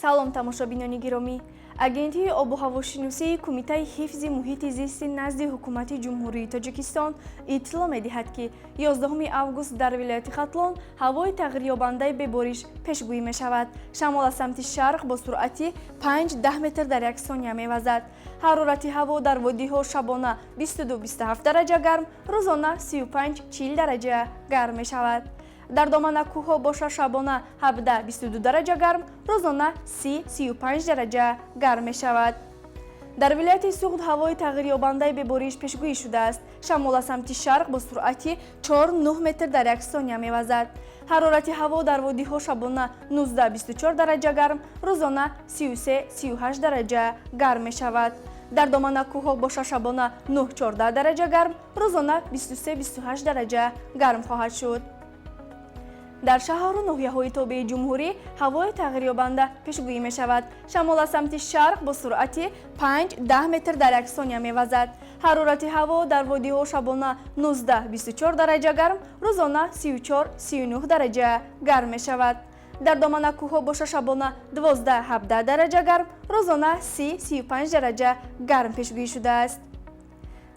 салом тамошобинони гиромӣ. Агентии обу ҳавошиносии Кумитаи ҳифзи муҳити зисти назди ҳукумати ҷумҳурии Тоҷикистон иттилоъ медиҳад, ки 11 август дар вилояти Хатлон ҳавои тағйирёбандаи бебориш пешгӯӣ мешавад. Шамол аз самти шарқ бо суръати 5-10 метр дар як сония мевазад. ҳарорати ҳаво дар водиҳо шабона 22-27 дараҷа гарм, рӯзона 35-40 дараҷа гарм мешавад. дар домана кӯҳҳо боша шабона 17-22 дараҷа гарм, рӯзона 30-35 дараҷа гарм мешавад. дар вилояти Суғд ҳавои тағйирёбандаи бебориш пешгӯӣ шудааст. Шамол аз самти шарқ бо суръати 4-9 метр дар як сония мевазад. ҳарорати ҳаво дар водиҳо шабона 19-24 дараҷа гарм, рӯзона 33-38 дараҷа гарм мешавад. дар домана кӯҳҳо боша шабона 9-14 дараҷа гарм, рӯзона 23-28 дараҷа гарм хоҳад шуд. дар шаҳру ноҳияҳои тобии ҷумҳурӣ ҳавои тағйирёбанда пешгӯӣ мешавад. Шамол аз самти шарқ бо суръати 5-10 метр дар як сония мевазад. ҳарорати ҳаво дар водиҳо шабона 19-24 дараҷа гарм, рӯзона 34-39 дараҷа гарм мешавад. дар домана кӯҳҳо боша шабона 12-17 дараҷа гарм, рӯзона 30-35 дараҷа гарм пешгӯӣ шудааст.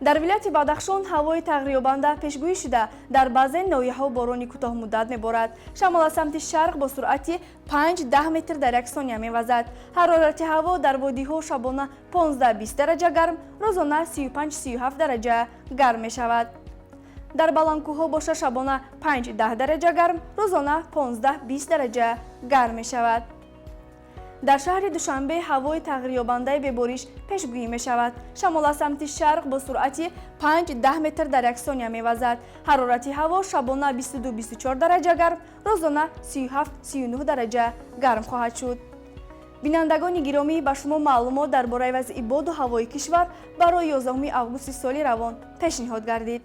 дар вилояти Бадахшон ҳавои тағйирёбанда пешгӯӣ шуда, дар баъзе ноҳияҳо борони кӯтоҳмуддат меборад. Шамол аз самти шарқ бо суръати 5-10 метр дар як сония мевазад. ҳарорати ҳаво дар водиҳо шабона 15-20 дараҷа гарм, рӯзона 35-37 дараҷа гарм мешавад. дар баландкӯҳҳо боша шабона 5-10 дараҷа гарм, рӯзона 15-20 дараҷа гарм мешавад. дар шаҳри Душанбе ҳавои тағйирёбандаи бебориш пешгӯӣ мешавад. Шамол аз самти шарқ бо суръати 5-10 метр дар як сония мевазад. ҳарорати ҳаво шабона 22-24 дараҷа гарм, рӯзона 37-39 дараҷа гарм хоҳад шуд. бинандагони гиромӣ, ба шумо маълумот дар бораи вазъи боду ҳавои кишвар барои 11 августи соли равон пешниҳод гардид.